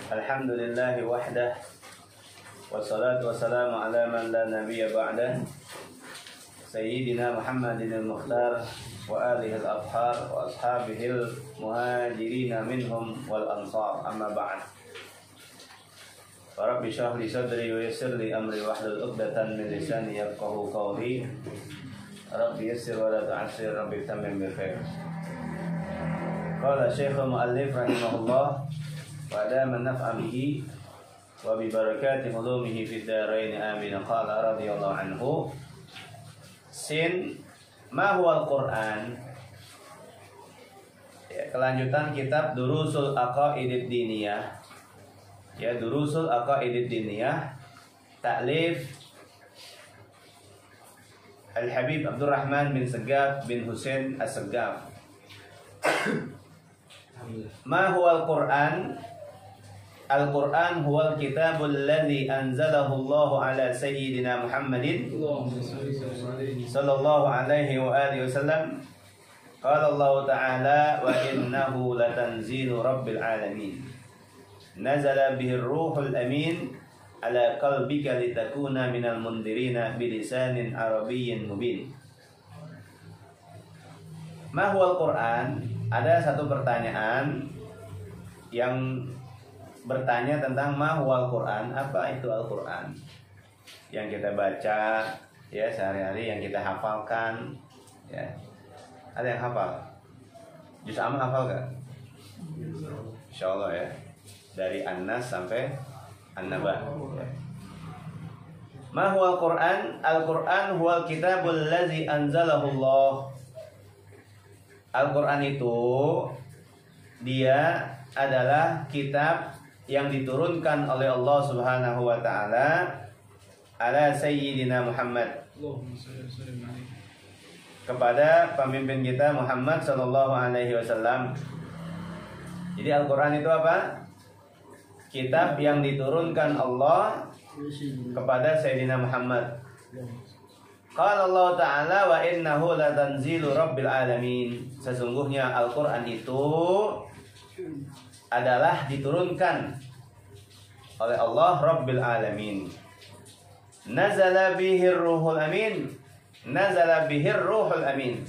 Alhamdulillahi wahdah. Wassalatu wassalamu ala man la nabiyya ba'dah. Sayyidina Muhammadin al-Mukhtar wa alihi al-athhar wa ashabihi al-muhajirina minhum wal ansar, amma ba'd. Rabbi shrah li sadri wa yassir li amri wahlul 'uqdatam min lisani yafqahu qawli. Rabbi yassir wa la tu'assir, Rabbi tammim bil khair. Qala Syekhul Mu'allif rahimahullah wa adama naf'a bihi wa bi barakati ulumihi fid dharain amin. Qala radhiyallahu anhu, sin ma huwa al-Qur'an. Ya, kelanjutan kitab Durusul Aqaidid Diniyah. Ya, Durusul Aqaidid Diniyah, ta'lif Al-Habib Abdurrahman bin Segaf bin Husain As-Segaf. Ma huwa al-Qur'an? Al-Qur'an huwa al-kitabul ladzi anzalahu Allah ala sayyidina Muhammadin sallallahu alaihi wa alihi wasallam. Qala Allah ta'ala wa innahu latanzilu rabbil alamin. Nazala bihi ar-ruhul amin ala qalbika litakuna minal mundirina bilisanin arabiyyin mubin. Ma huwa al-Qur'an? Ada satu pertanyaan yang bertanya tentang ma huwa al-Qur'an, apa itu Al-Qur'an yang kita baca ya sehari-hari, yang kita hafalkan ya. Ada yang hafal? Juz amma hafal gak? Insyaallah ya. Dari An-Nas sampai An-Naba ya. Ma huwa al-Qur'an? Al-Qur'an huwa al-kitabul ladzi anzalahu Allah. Al-Quran itu dia adalah kitab yang diturunkan oleh Allah Subhanahu wa taala ala sayyidina Muhammad, kepada pemimpin kita Muhammad sallallahu alaihi wasallam. Jadi Al-Quran itu apa? Kitab yang diturunkan Allah kepada sayyidina Muhammad. Qala Allah Ta'ala wa innahu latanzilu rabbil alamin. Sesungguhnya Al-Quran itu adalah diturunkan oleh Allah Rabbil alamin. Nazala bihir ruhul amin. Nazala bihir ruhul amin.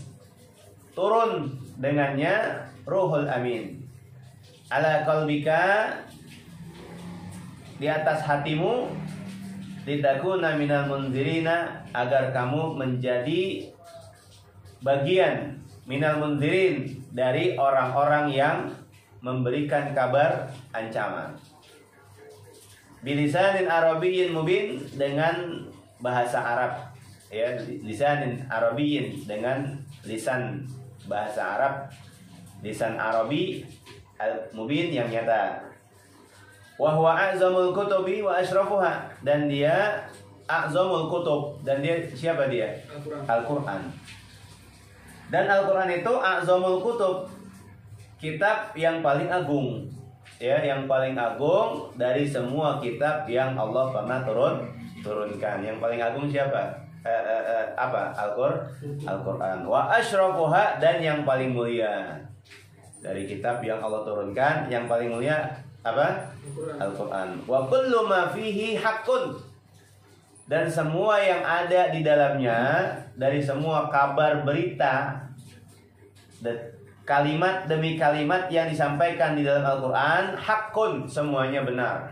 Turun dengannya ruhul amin. Ala qalbika, di atas hatimu, litakuna minal munzirina, agar kamu menjadi bagian minal munzirin, dari orang-orang yang memberikan kabar ancaman. Bilisanin arabiyyin mubin, dengan bahasa Arab ya, lisanin arabiyyin, dengan lisan bahasa Arab, lisan Arabi al-mubin, yang nyata. Wa huwa a'zamul kutubi wa asyrafuha, dan dia a'zamul kutub, dan dia siapa dia? Al-Qur'an. Dan Al-Qur'an itu a'zamul kutub, kitab yang paling agung ya, yang paling agung dari semua kitab yang Allah pernah turunkan. Yang paling agung siapa? Apa? Al-Qur'an. Wa asyrafuha, dan yang paling mulia dari kitab yang Allah turunkan, yang paling mulia apa? Al-Quran. Wa kullu ma fihi haqqun, dan semua yang ada di dalamnya, dari semua kabar berita, kalimat demi kalimat yang disampaikan di dalam Al-Quran, haqqun, semuanya benar.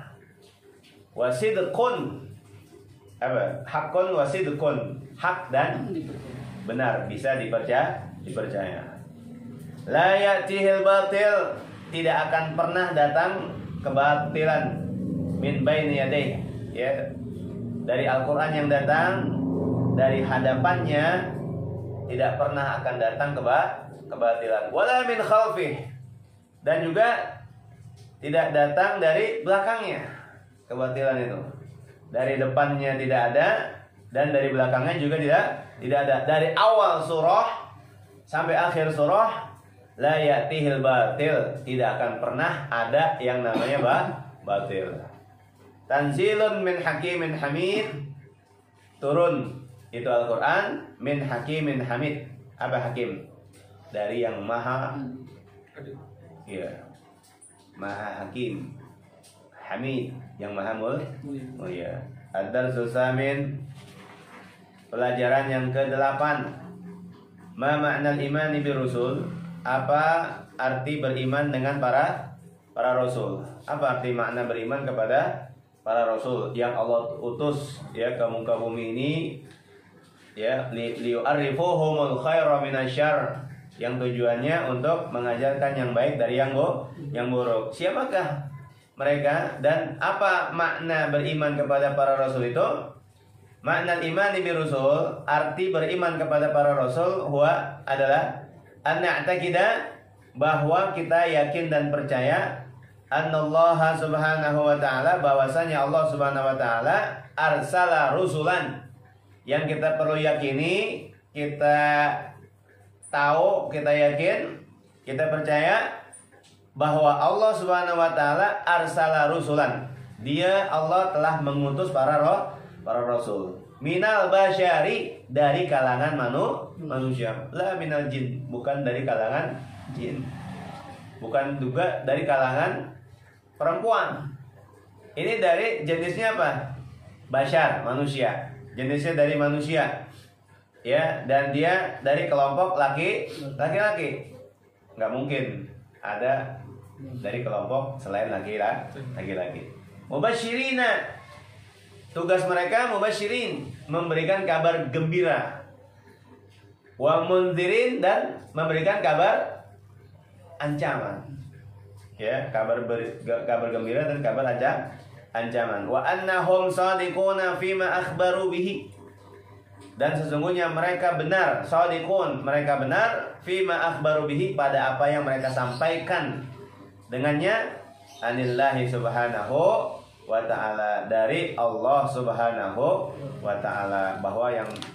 Wa sidqun, apa? Haqqun wa sidqun, hak dan benar, bisa dipercaya. La ya'tihil batil, tidak akan pernah datang kebatilan, min baini yadayhi ya, dari Al-Quran yang datang dari hadapannya tidak pernah akan datang kebatilan. Wala min khalfih, dan juga tidak datang dari belakangnya kebatilan itu. Dari depannya tidak ada, dan dari belakangnya juga tidak ada. Dari awal surah sampai akhir surah, la ya'tihil batil, tidak akan pernah ada yang namanya batil. Tanzilun min hakimin hamid, turun itu Al-Quran min hakimin hamid. Apa hakim? Dari yang maha ya, maha hakim. Hamid, yang maha mulia. Ad-darsus tsamin, pelajaran yang ke-8. Ma ma'nal imani birusul? Apa arti beriman dengan para rasul? Apa arti makna beriman kepada para rasul yang Allah utus ya ke muka bumi ini ya, liyu'arrifuhumul khaira minasyarr, yang tujuannya untuk mengajarkan yang baik dari yang buruk. Siapakah mereka dan apa makna beriman kepada para rasul itu? Makna imani birusul, arti beriman kepada para rasul, huwa adalah an na'taqida, bahwa kita yakin dan percaya annallaha subhanahu wa ta'ala, bahwasanya Allah subhanahu wa ta'ala arsala rusulan. Yang kita perlu yakini, kita tahu, kita yakin, kita percaya bahwa Allah subhanahu wa ta'ala arsala rusulan. Dia, Allah telah mengutus para rasul. Minal basyari, dari kalangan manusia. La minal jin, bukan dari kalangan jin. Bukan juga dari kalangan perempuan. Ini dari jenisnya apa? Basyar, manusia. Jenisnya dari manusia. Ya, dan dia dari kelompok laki-laki. Nggak mungkin ada dari kelompok selain laki-laki. Mubasyirina, tugas mereka mubasyirin, memberikan kabar gembira. Wa mundzirin, dan memberikan kabar ancaman. Ya, kabar gembira dan kabar ancaman. Wa annahum shadiquna fima akhbaru bihi, dan sesungguhnya mereka benar, shadiqun, mereka benar, fima akhbaru bihi, pada apa yang mereka sampaikan dengannya, anillahi subhanahu wa ta'ala, dari Allah subhanahu wa ta'ala, bahwa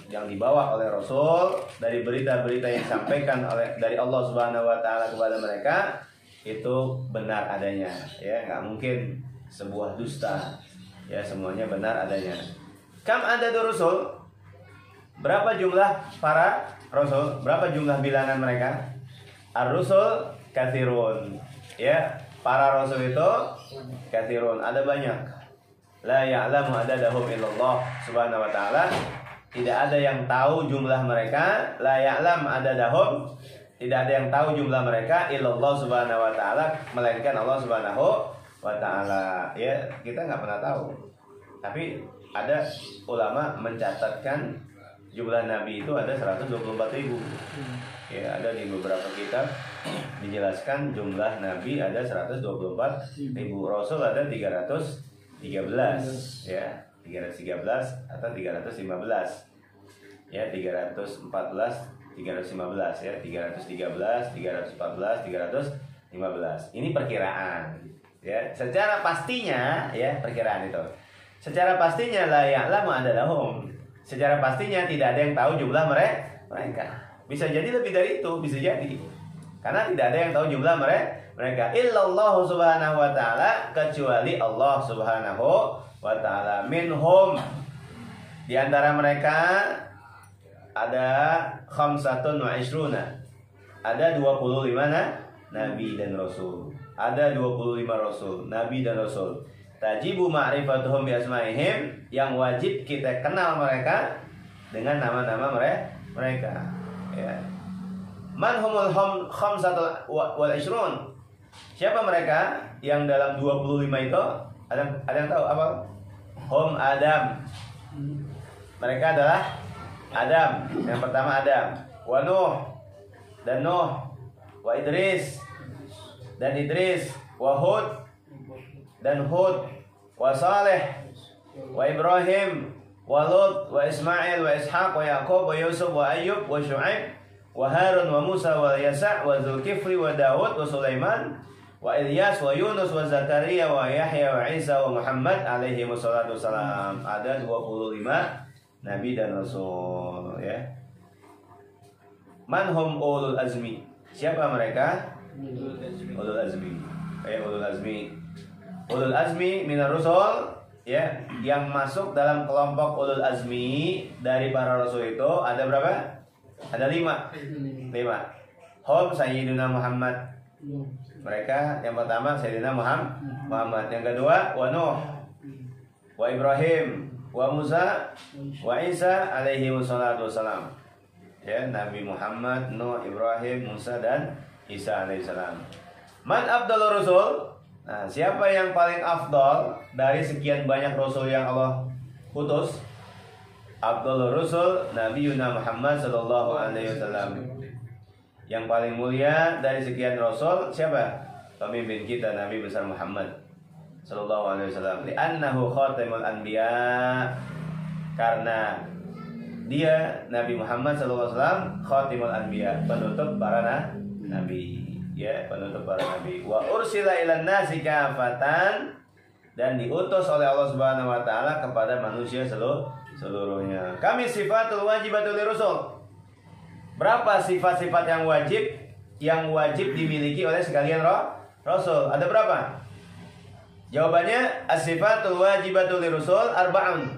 yang dibawa oleh Rasul dari berita-berita yang disampaikan dari Allah subhanahu wa ta'ala kepada mereka itu benar adanya, ya, nggak mungkin sebuah dusta, ya, semuanya benar adanya. Kam adadu rusul, berapa jumlah para rasul, berapa jumlah bilangan mereka? Ar-rusul katsirun, ya, para rasul itu katsirun, ada banyak. La ya'lamu adadahum illallah subhanahu wa ta'ala, tidak ada yang tahu jumlah mereka. La ya'lam adadahum, tidak ada yang tahu jumlah mereka, illallah subhanahu wa ta'ala, melainkan Allah subhanahu wa ta'ala. Ya, kita nggak pernah tahu. Tapi ada ulama mencatatkan jumlah nabi itu ada 124.000. Ya, ada di beberapa kitab dijelaskan jumlah nabi ada 124.000. Rasul ada 313, ya, 313 atau 315. Ya, 314, 315, ya, 313, 314, 315. Ini perkiraan. Ya, secara pastinya, ya, perkiraan itu. Secara pastinya la ya'lamu adadahum. Secara pastinya tidak ada yang tahu jumlah mereka. Bisa jadi lebih dari itu, bisa jadi. Karena tidak ada yang tahu jumlah mereka. Illallah subhanahu wa ta'ala, kecuali Allah subhanahu wa ta'ala. Minhum, di antara mereka ada 25. Ada 25 nabi dan rasul. Ada 25 rasul, nabi dan rasul. Tajibu ma'rifatuhum bi asma'ihim, yang wajib kita kenal mereka dengan nama-nama mereka. Ya. Man humul khamsatul wal ishrun. Siapa mereka yang dalam 25 itu? Ada yang tahu apa? Hum Adam. Mereka adalah Adam. Yang pertama Adam. Wa Nuh, dan Nuh. Wa Idris, dan Idris. Wa Hud, dan Hud. Wa Saleh, wa Ibrahim, wa Lut, wa Ismail, wa Ishaq, wa Yaqub, wa Yusuf, wa Ayyub, wa Syu'aib, wa Harun, wa Musa, wa Yasa', wa Zulkifli, wa Daud, wa Sulaiman, wa Ilyas, wa Yunus, wa Zakaria, wa Yahya, wa Isa, wa Muhammad alaihi wassalatu wassalam. Ada 25 nabi dan rasul, ya. Man hum ulul azmi. Siapa mereka? Ulul azmi. Ulul azmi. Ulul azmi minar rusul, ya, yang masuk dalam kelompok ulul azmi dari para rasul itu ada berapa? Ada 5. Hum Sayyiduna Muhammad, Mereka yang pertama Sayyidina Muhammad, yang kedua wa Nuh, wa Ibrahim, wa Musa, wa Isa alaihi wassalatu wassalam. Ya, Nabi Muhammad, Nuh, Ibrahim, Musa dan Isa alaihi salam. Man afdalur rusul? Nah, siapa yang paling afdal dari sekian banyak rasul yang Allah utus? Afdalur rusul Nabiyuna Muhammad sallallahu alaihi wasallam. Yang paling mulia dari sekian rasul siapa? Pemimpin kita Nabi besar Muhammad sallallahu alaihi wasallam. Li'annahu khatamul anbiya. Karena dia Nabi Muhammad sallallahu alaihi wasallam khatimul anbiya, penutup para nabi. Ya, penutup para nabi. Wa ursila ilan nasi kafatan, dan diutus oleh Allah Subhanahu wa taala kepada manusia seluruhnya. Kami sifatul wajibatul lirusul. Berapa sifat-sifat yang wajib dimiliki oleh sekalian rasul? Ada berapa? Jawabannya as-sifatul wajibatul lirusul arba'un.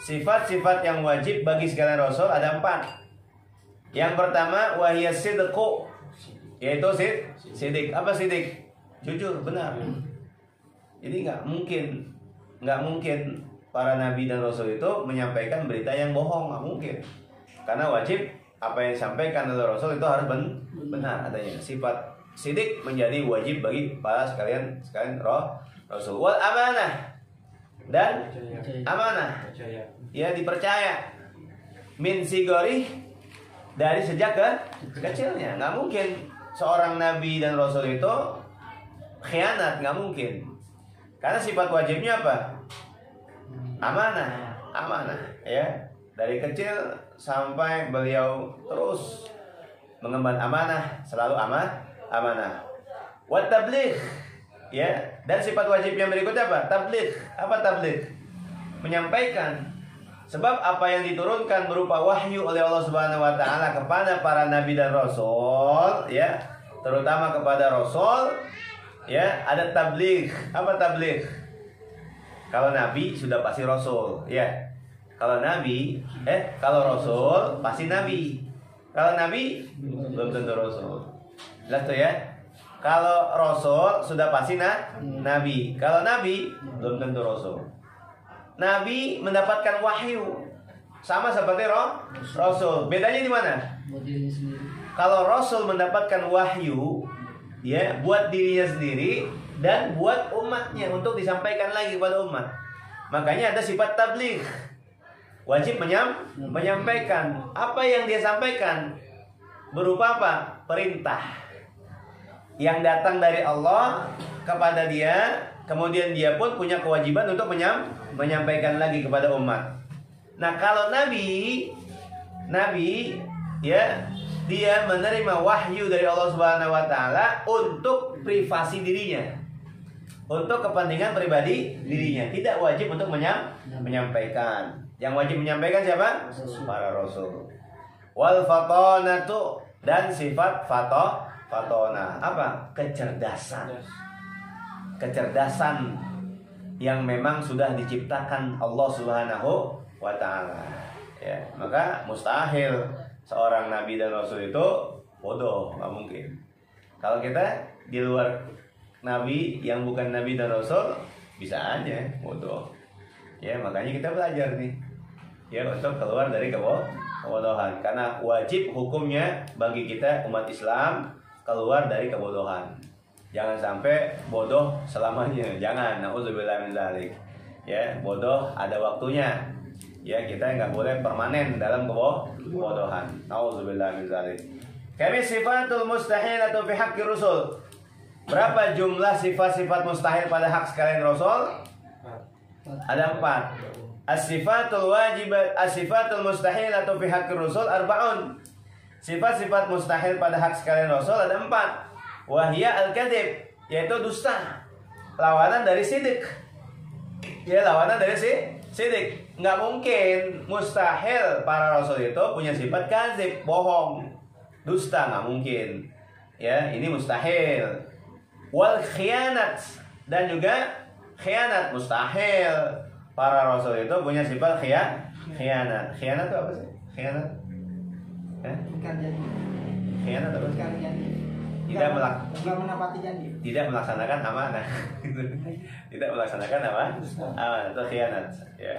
Sifat-sifat yang wajib bagi sekalian rasul ada 4. Yang pertama wahiyas sidqu, yaitu sidik. Apa sidik? Jujur, benar. Jadi nggak mungkin para nabi dan rasul itu menyampaikan berita yang bohong, nggak mungkin. Karena wajib apa yang disampaikan oleh rasul itu harus benar adanya. Sifat sidik menjadi wajib bagi para sekalian rasul. Wal amanah, dan amanah, ya, dipercaya. Min sigori, dari sejak kecilnya. Nggak mungkin seorang nabi dan rasul itu khianat, nggak mungkin. Karena sifat wajibnya apa? Amanah, ya. Dari kecil sampai beliau terus mengemban amanah, selalu amanah. Wa tabligh, ya. Dan sifat wajibnya berikutnya apa? Tabligh. Apa tabligh? Menyampaikan. Sebab apa yang diturunkan berupa wahyu oleh Allah Subhanahu wa taala kepada para nabi dan rasul, ya, terutama kepada rasul, ya, ada tabligh. Apa tabligh? Kalau nabi sudah pasti rasul, ya. Kalau rasul pasti nabi. Kalau nabi belum tentu rasul. Jelas tuh ya. Kalau rasul sudah pasti nabi. Kalau nabi belum tentu rasul. Nabi mendapatkan wahyu sama seperti rasul. Bedanya di mana? Kalau rasul mendapatkan wahyu, ya, buat dirinya sendiri dan buat umatnya untuk disampaikan lagi kepada umat. Makanya ada sifat tabligh. Wajib menyampaikan apa yang dia sampaikan berupa apa? Perintah yang datang dari Allah kepada dia, kemudian dia pun punya kewajiban untuk menyampaikan lagi kepada umat. Nah, kalau nabi, ya, dia menerima wahyu dari Allah Subhanahu wa taala untuk privasi dirinya, untuk kepentingan pribadi dirinya, tidak wajib untuk menyampaikan. Yang wajib menyampaikan siapa? Para rasul. Wal fatonatu, dan sifat fatona. Apa? Kecerdasan yang memang sudah diciptakan Allah Subhanahu wa taala. Ya, maka mustahil seorang nabi dan rasul itu bodoh, nggak mungkin. Kalau kita di luar nabi yang bukan nabi dan rasul bisa aja bodoh. Ya, makanya kita belajar nih, ya, untuk keluar dari kebodohan. Karena wajib hukumnya bagi kita umat Islam keluar dari kebodohan. Jangan sampai bodoh selamanya. Jangan. Nauzubillah min dzalik. Ya, bodoh ada waktunya. Ya, kita nggak boleh permanen dalam kebodohan. Nauzubillah min dzalik. Kami sifatul mustahil atau fi haqqi rusul. Berapa jumlah sifat-sifat mustahil pada hak sekalian rasul? Ada 4. As-sifatul wajibat, as-sifatul mustahil atau fi haqqi rusul arba'un. Sifat-sifat mustahil pada hak sekalian rasul ada 4. Wahia al-kadhib, yaitu dusta. Lawanan dari sidik. Ya, lawanan dari sidik. Nggak mungkin mustahil para rasul itu punya sifat kadzib, bohong, dusta, nggak mungkin. Ya, ini mustahil. Wal khianat, dan juga khianat, mustahil para rasul itu punya sifat khianat. Khianat itu apa sih? Khianat apa sih? Tidak menepati janji. Tidak melaksanakan amanah. Tidak melaksanakan apa? Amanah itu khianat. Ya.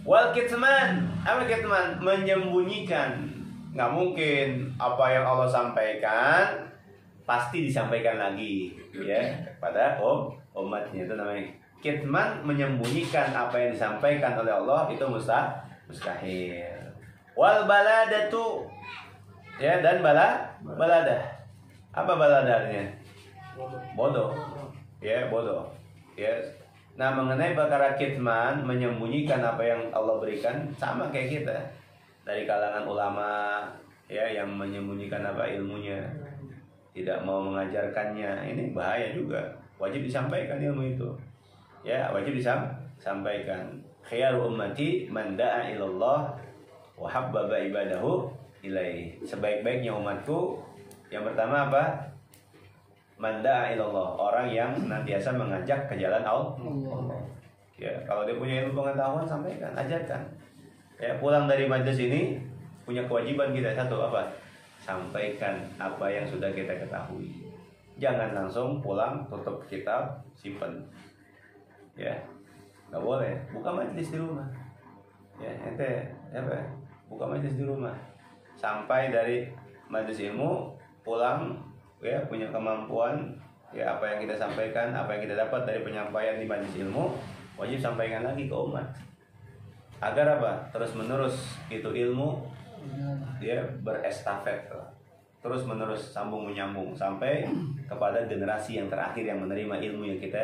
Wal kitman, apa kitman? Menyembunyikan. Nggak mungkin apa yang Allah sampaikan pasti disampaikan lagi, ya, pada umatnya. Itu namanya kitman, menyembunyikan apa yang disampaikan oleh Allah, itu mustahil. Wal baladatu, ya, dan baladah. Apa baladahnya? Bodoh. Ya, bodoh. Ya. Nah, mengenai perkara kitman, menyembunyikan apa yang Allah berikan, sama kayak kita. Dari kalangan ulama, ya, yang menyembunyikan apa ilmunya, tidak mau mengajarkannya, ini bahaya juga. Wajib disampaikan ilmu itu. Ya, wajib disampaikan. Khiyaru ummati man da'a ilallah wa habbaba ibadahu ilaih. Sebaik-baiknya umatku, yang pertama apa? Man da'a ilallah, orang yang senantiasa mengajak ke jalan Allah. Ya, kalau dia punya ilmu pengetahuan, sampaikan, ajarkan. Ya, pulang dari majelis ini punya kewajiban kita satu apa? Sampaikan apa yang sudah kita ketahui. Jangan langsung pulang tutup kitab, simpan. Ya, nggak boleh. Buka majelis di rumah. Ya, ente apa? Buka majelis di rumah. Sampai dari majelis ilmu pulang, ya, punya kemampuan, ya, apa yang kita sampaikan, apa yang kita dapat dari penyampaian di majelis ilmu, wajib sampaikan lagi ke umat. Agar apa? Terus menerus itu ilmu dia berestafet, terus menerus sambung menyambung sampai kepada generasi yang terakhir yang menerima ilmu yang kita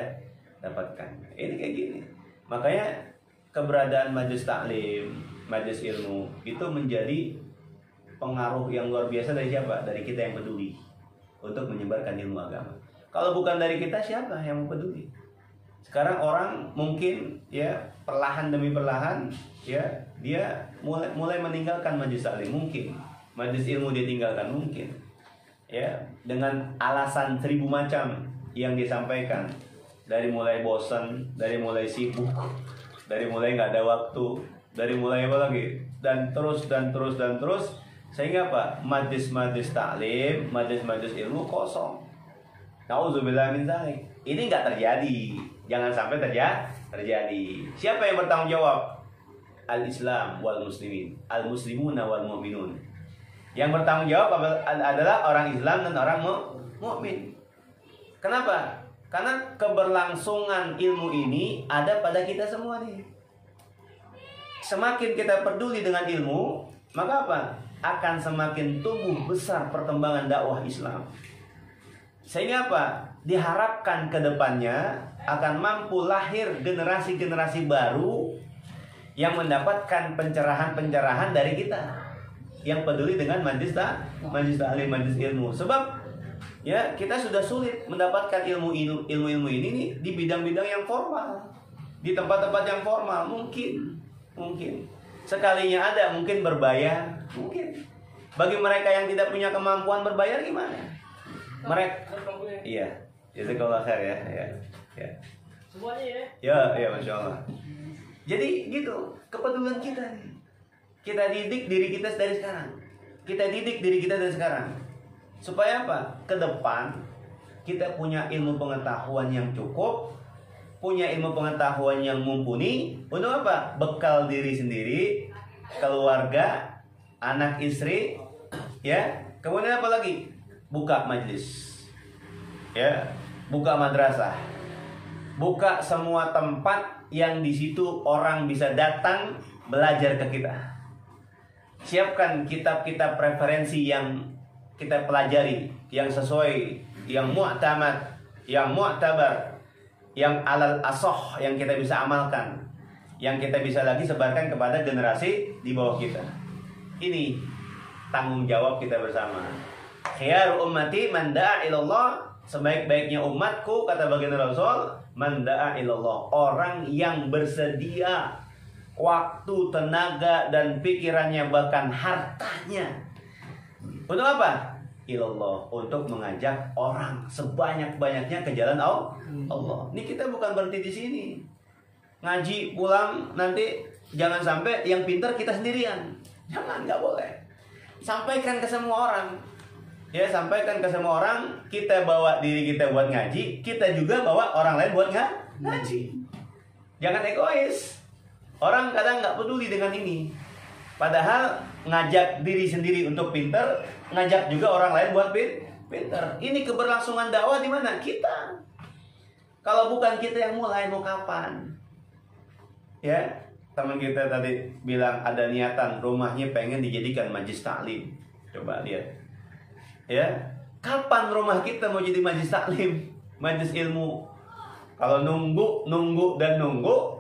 dapatkan. Ini kayak gini. Makanya keberadaan majelis taklim, majelis ilmu itu menjadi pengaruh yang luar biasa dari siapa? Dari kita yang peduli untuk menyebarkan ilmu agama. Kalau bukan dari kita, siapa yang peduli? Sekarang orang mungkin, ya, perlahan demi perlahan, ya, dia mulai meninggalkan majelis taklim, mungkin majelis ilmu dia tinggalkan, mungkin, ya, dengan alasan 1000 macam yang disampaikan, dari mulai bosan, dari mulai sibuk, dari mulai nggak ada waktu, dari mulai apa lagi, dan terus, sehingga apa? Majelis taklim, majelis ilmu kosong. Nauzubillah min dzalik. Ini nggak terjadi. Jangan sampai terjadi. Siapa yang bertanggung jawab? Al-Islam wal muslimin, al-muslimuna wal mu'minun. Yang bertanggung jawab adalah orang Islam dan orang mukmin. Kenapa? Karena keberlangsungan ilmu ini ada pada kita semua nih. Semakin kita peduli dengan ilmu, maka apa? Akan semakin tumbuh besar perkembangan dakwah Islam. Sehingga apa? Diharapkan ke depannya akan mampu lahir generasi-generasi baru yang mendapatkan pencerahan-pencerahan dari kita yang peduli dengan majelis taklim, majelis ilmu. Sebab, ya, kita sudah sulit mendapatkan ilmu ini nih di bidang-bidang yang formal, di tempat-tempat yang formal. Mungkin sekalinya ada, mungkin berbayar, mungkin. Bagi mereka yang tidak punya kemampuan berbayar, gimana? Mereka, iya, jazakallah khair, ya. Semuanya ya. Ya, masya Allah. Jadi gitu, kepedulian kita nih. Kita didik diri kita dari sekarang. Supaya apa? Ke depan kita punya ilmu pengetahuan yang cukup, punya ilmu pengetahuan yang mumpuni. Untuk apa? Bekal diri sendiri, keluarga, anak istri, ya. Kemudian apa lagi? Buka majelis, ya, buka madrasah, buka semua tempat yang di situ orang bisa datang belajar ke kita. Siapkan kitab-kitab referensi yang kita pelajari, yang sesuai, yang mu'tamad, yang mu'tabar, yang alal asoh, yang kita bisa amalkan, yang kita bisa lagi sebarkan kepada generasi di bawah kita. Ini tanggung jawab kita bersama. Khiyar ummati man da'a ilallah, sebaik-baiknya umatku, kata baginda Rasul, man da'a ilallah, orang yang bersedia waktu, tenaga, dan pikirannya, bahkan hartanya. Untuk apa? Ilallah, untuk mengajak orang sebanyak-banyaknya ke jalan Allah. Ini kita bukan berhenti di sini. Ngaji pulang nanti jangan sampai yang pintar kita sendirian. Jangan, nggak boleh. Sampaikan ke semua orang. Ya, sampaikan ke semua orang, kita bawa diri kita buat ngaji, kita juga bawa orang lain buat ngaji. Jangan egois. Orang kadang nggak peduli dengan ini. Padahal ngajak diri sendiri untuk pinter, ngajak juga orang lain buat pinter. Ini keberlangsungan dakwah di mana? Kita. Kalau bukan kita yang mulai, mau kapan? Ya, teman kita tadi bilang ada niatan rumahnya pengen dijadikan majlis taklim. Coba lihat. Ya, kapan rumah kita mau jadi majlis taklim, majlis ilmu? Kalau nunggu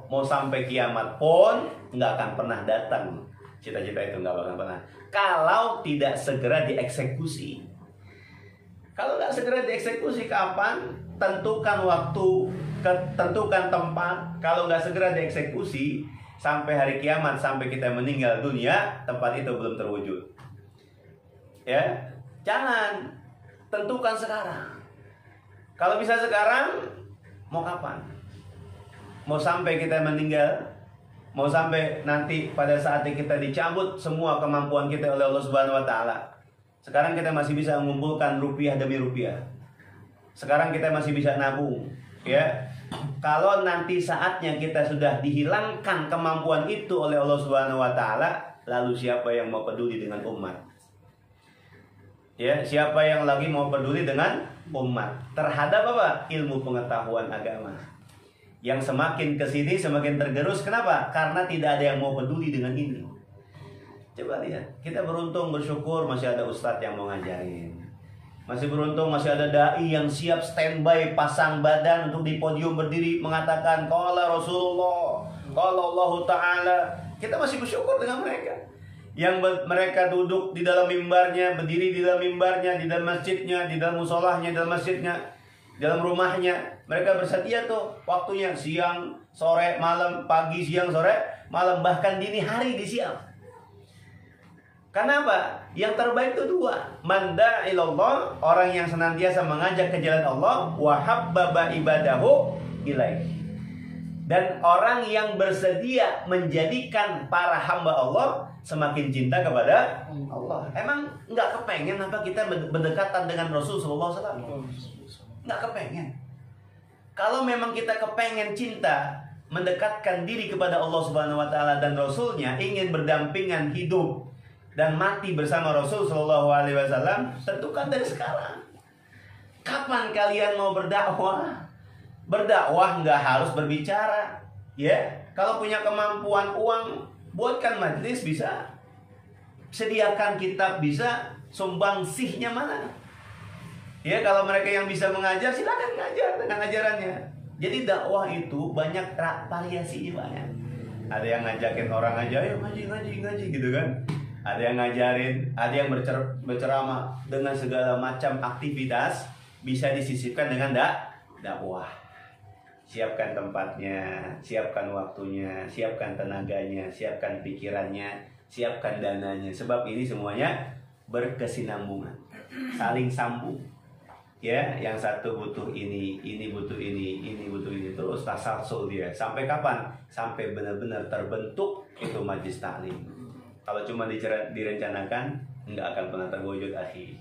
mau sampai kiamat pun nggak akan pernah datang. Cita-cita itu nggak akan pernah. Kalau tidak segera dieksekusi. Kalau nggak segera dieksekusi kapan? Tentukan waktu, tentukan tempat. Kalau nggak segera dieksekusi sampai hari kiamat, sampai kita meninggal dunia, tempat itu belum terwujud. Ya, jangan, tentukan sekarang. Kalau bisa sekarang, mau kapan? Mau sampai kita meninggal? Mau sampai nanti pada saatnya kita dicabut semua kemampuan kita oleh Allah Subhanahu wa taala. Sekarang kita masih bisa mengumpulkan rupiah demi rupiah. Sekarang kita masih bisa nabung, ya. Kalau nanti saatnya kita sudah dihilangkan kemampuan itu oleh Allah Subhanahu wa taala, lalu siapa yang mau peduli dengan umat? Ya, siapa yang lagi mau peduli dengan umat terhadap apa? Ilmu pengetahuan agama. Yang semakin kesini semakin tergerus. Kenapa? Karena tidak ada yang mau peduli dengan ini. Coba lihat, kita beruntung, bersyukur masih ada ustadz yang mau ngajarin. Masih beruntung masih ada dai yang siap standby, pasang badan untuk di podium berdiri mengatakan qala Rasulullah, qala Allah Ta'ala. Kita masih bersyukur dengan mereka. Yang mereka duduk di dalam mimbarnya, berdiri di dalam mimbarnya, di dalam masjidnya, di dalam musolahnya, di dalam masjidnya, di dalam rumahnya. Mereka bersedia tuh waktunya siang, sore, malam, pagi, siang, sore, malam, bahkan dini hari disiap. Karena apa? Yang terbaik itu dua. Man da'a ilallah, orang yang senantiasa mengajak ke jalan Allah, wa habbaba ibadahu ilaih. Dan orang yang bersedia menjadikan para hamba Allah semakin cinta kepada Allah. Emang nggak kepengen apa kita berdekatan dengan Rasul Sallallahu Alaihi Wasallam? Nggak kepengen. Kalau memang kita kepengen cinta, mendekatkan diri kepada Allah Subhanahu Wa Taala dan Rasulnya, ingin berdampingan hidup dan mati bersama Rasul Sallallahu Alaihi Wasallam, tentukan dari sekarang. Kapan kalian mau berdakwah? Berdakwah nggak harus berbicara, ya. Kalau punya kemampuan uang, buatkan majlis bisa, sediakan kitab bisa, sumbangsihnya mana? Ya, kalau mereka yang bisa mengajar, silakan ngajar dengan ajarannya. Jadi dakwah itu banyak variasinya banyak. Ada yang ngajakin orang aja, ayo ngaji gitu kan. Ada yang ngajarin, ada yang berceramah dengan segala macam aktivitas bisa disisipkan dengan dakwah. Siapkan tempatnya, siapkan waktunya, siapkan tenaganya, siapkan pikirannya, siapkan dananya. Sebab ini semuanya berkesinambungan, saling sambung. Ya, yang satu butuh ini butuh ini butuh ini, terus tasalsul dia. Sampai kapan? Sampai benar-benar terbentuk itu majlis taklim. Kalau cuma direncanakan, nggak akan pernah terwujud, akhi.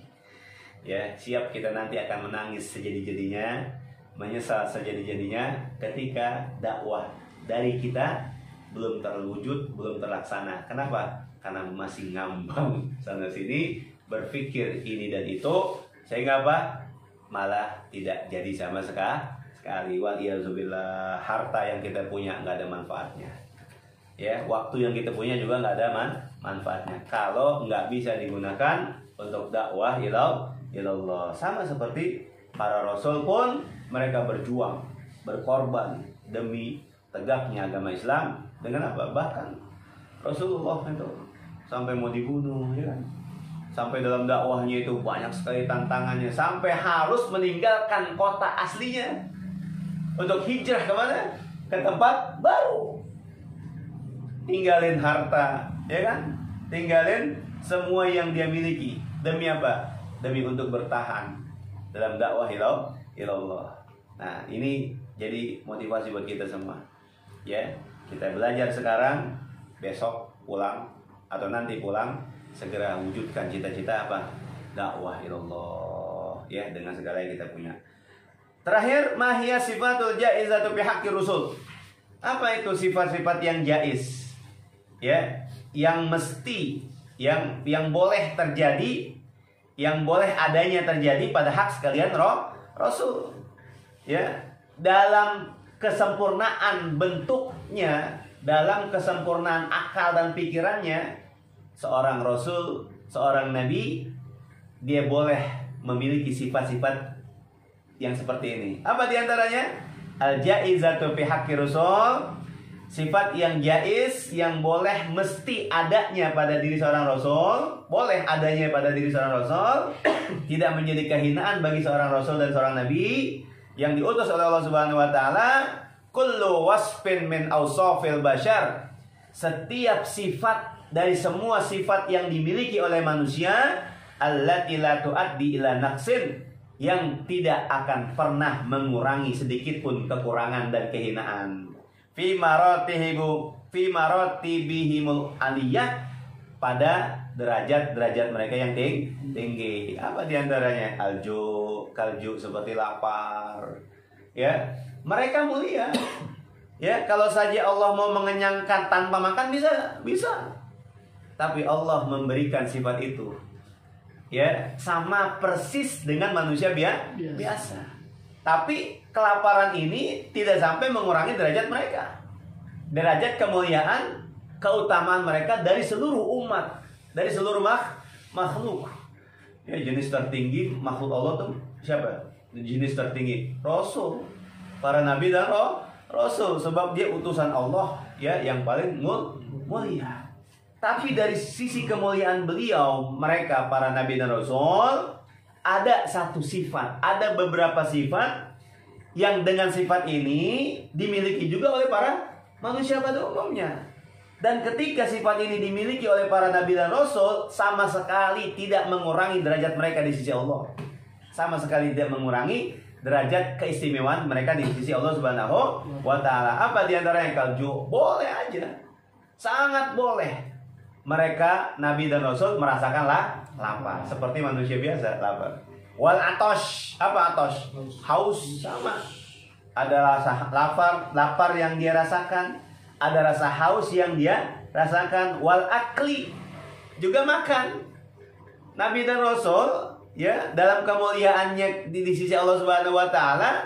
Ya, siap kita nanti akan menangis sejadi-jadinya, menyesal sejadi-jadinya ketika dakwah dari kita belum terwujud, belum terlaksana. Kenapa? Karena masih ngambang sana sini, berpikir ini dan itu, sehingga apa? Malah tidak jadi sama sekali. Waliyazubillah, harta yang kita punya nggak ada manfaatnya. Ya, waktu yang kita punya juga nggak ada manfaatnya kalau nggak bisa digunakan untuk dakwah ilallah. Sama seperti para rasul pun, mereka berjuang, berkorban demi tegaknya agama Islam. Dengan apa? Bahkan Rasulullah itu sampai mau dibunuh, ya kan? Sampai dalam dakwahnya itu banyak sekali tantangannya, sampai harus meninggalkan kota aslinya untuk hijrah kemana? Ke tempat baru. Tinggalin harta, ya kan? Tinggalin semua yang dia miliki. Demi apa? Demi untuk bertahan dalam dakwah ilallah. Nah, ini jadi motivasi buat kita semua. Ya, kita belajar sekarang, besok pulang atau nanti pulang, segera wujudkan cita-cita apa? dakwah ilallah, ya, dengan segala yang kita punya. Terakhir, mahiyya sifatul jaizatu fi haqqi rusul. Apa itu sifat-sifat yang jaiz? Ya, yang mesti, yang boleh terjadi, yang boleh adanya terjadi pada hak sekalian rasul. Ya, dalam kesempurnaan bentuknya, dalam kesempurnaan akal dan pikirannya, seorang rasul, seorang nabi, dia boleh memiliki sifat-sifat yang seperti ini. Apa diantaranya? Al-jaizatu fi haqqi rasul, sifat yang jaiz, yang boleh mesti adanya pada diri seorang rasul, boleh adanya pada diri seorang rasul, tidak menjadi kehinaan bagi seorang rasul dan seorang nabi yang diutus oleh Allah Subhanahu wa taala. Kullu wasfin min awsafil bashar, setiap sifat dari semua sifat yang dimiliki oleh manusia, allati la tuaddi ila naqsin, yang tidak akan pernah mengurangi sedikit pun kekurangan dan kehinaan. Fi maratibihimul aliyah, pada derajat-derajat mereka yang tinggi. Apa diantaranya? Kalju, seperti lapar. Ya, mereka mulia. Ya, kalau saja Allah mau mengenyangkan tanpa makan bisa. Tapi Allah memberikan sifat itu. Ya, sama persis dengan manusia biasa. Tapi kelaparan ini tidak sampai mengurangi derajat mereka. Derajat kemuliaan, keutamaan mereka dari seluruh umat, dari seluruh makhluk. Ya, jenis tertinggi makhluk Allah tuh siapa? Jenis tertinggi Rasul, para nabi dan Rasul, sebab dia utusan Allah, ya, yang paling mulia. Tapi dari sisi kemuliaan beliau, mereka para nabi dan Rasul, ada satu sifat, ada beberapa sifat yang dengan sifat ini dimiliki juga oleh para manusia pada umumnya. Dan ketika sifat ini dimiliki oleh para nabi dan rasul, sama sekali tidak mengurangi derajat mereka di sisi Allah. Sama sekali tidak mengurangi derajat keistimewaan mereka di sisi Allah Subhanahu wa taala. Apa diantaranya? Kalju, boleh aja, sangat boleh. Mereka nabi dan rasul merasakan lapar seperti manusia biasa lapar. Wal atosh, apa atosh? Haus, sama. Ada rasa lapar yang dia rasakan, ada rasa haus yang dia rasakan. Wal akli, juga makan. Nabi dan rasul, ya, dalam kemuliaannya di sisi Allah Subhanahu wa taala,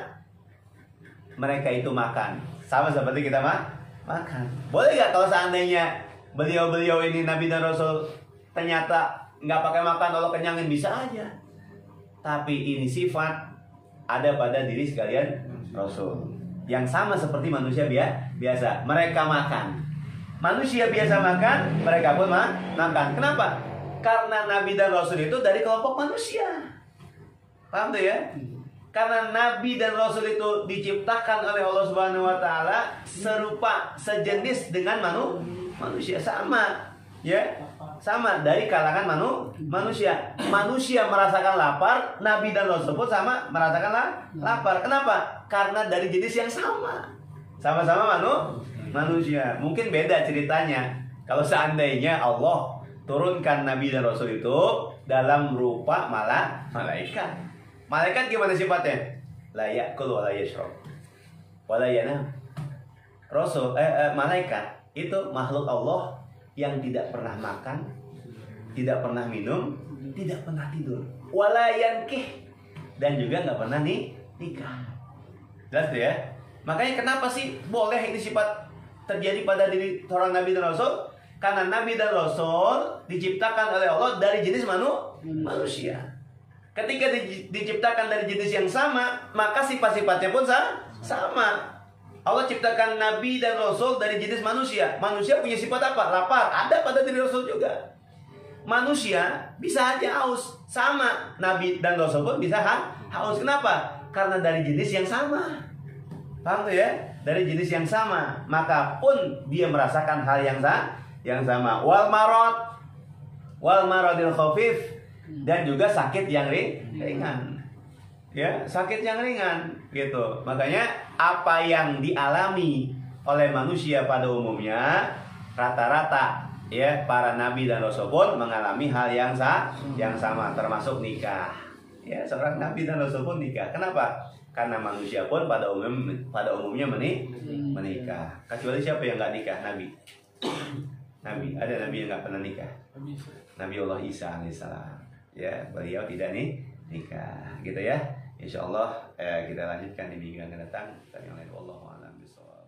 mereka itu makan. Sama seperti kita makan. Boleh gak kalau seandainya beliau-beliau ini nabi dan rasul ternyata nggak pakai makan, Allah kenyangin? Bisa aja. Tapi ini sifat ada pada diri sekalian rasul, yang sama seperti manusia biasa. Mereka makan, manusia biasa makan, mereka pun makan. Kenapa? Karena nabi dan rasul itu dari kelompok manusia. Paham tuh ya? Karena nabi dan rasul itu diciptakan oleh Allah Subhanahu wa taala serupa, sejenis dengan manusia, sama, ya, sama, dari kalangan manusia. Manusia merasakan lapar, nabi dan rasul pun sama merasakan lapar. Kenapa? Karena dari jenis yang sama, sama-sama manusia. Mungkin beda ceritanya kalau seandainya Allah turunkan nabi dan rasul itu dalam rupa malaikat. Malaikat gimana sifatnya? La ya'kul wa la yashrab wa la yanam. Malaikat itu makhluk Allah yang tidak pernah makan, tidak pernah minum, tidak pernah tidur. Wala yankih, dan juga nggak pernah nikah. Jelas tuh ya? Makanya kenapa sih boleh ini sifat terjadi pada diri seorang nabi dan rasul? Karena nabi dan rasul diciptakan oleh Allah dari jenis manusia. Ketika diciptakan dari jenis yang sama, maka sifat-sifatnya pun sama. Allah ciptakan nabi dan rasul dari jenis manusia. Manusia punya sifat apa? Lapar. Ada pada diri rasul juga. Manusia bisa aja haus, sama. Nabi dan rasul pun bisa haus. Kenapa? Karena dari jenis yang sama. Paham tuh ya? Dari jenis yang sama, maka pun dia merasakan hal yang sama. Wal maradil khafif, dan juga sakit yang ringan. Ya, sakit yang ringan gitu. Makanya apa yang dialami oleh manusia pada umumnya rata-rata ya para nabi dan rasul pun mengalami hal yang sama, termasuk nikah. Ya, seorang nabi dan rasul pun nikah. Kenapa? Karena manusia pun pada umumnya menikah. Kecuali siapa yang nggak nikah? Nabi. Ada nabi yang nggak pernah nikah? Nabi Allah Isa alaihissalam. Ya, beliau tidak nikah. Gitu ya. Insya Allah kita lanjutkan di minggu yang akan datang. Dan yang lain, wallahu a'lam bishawab.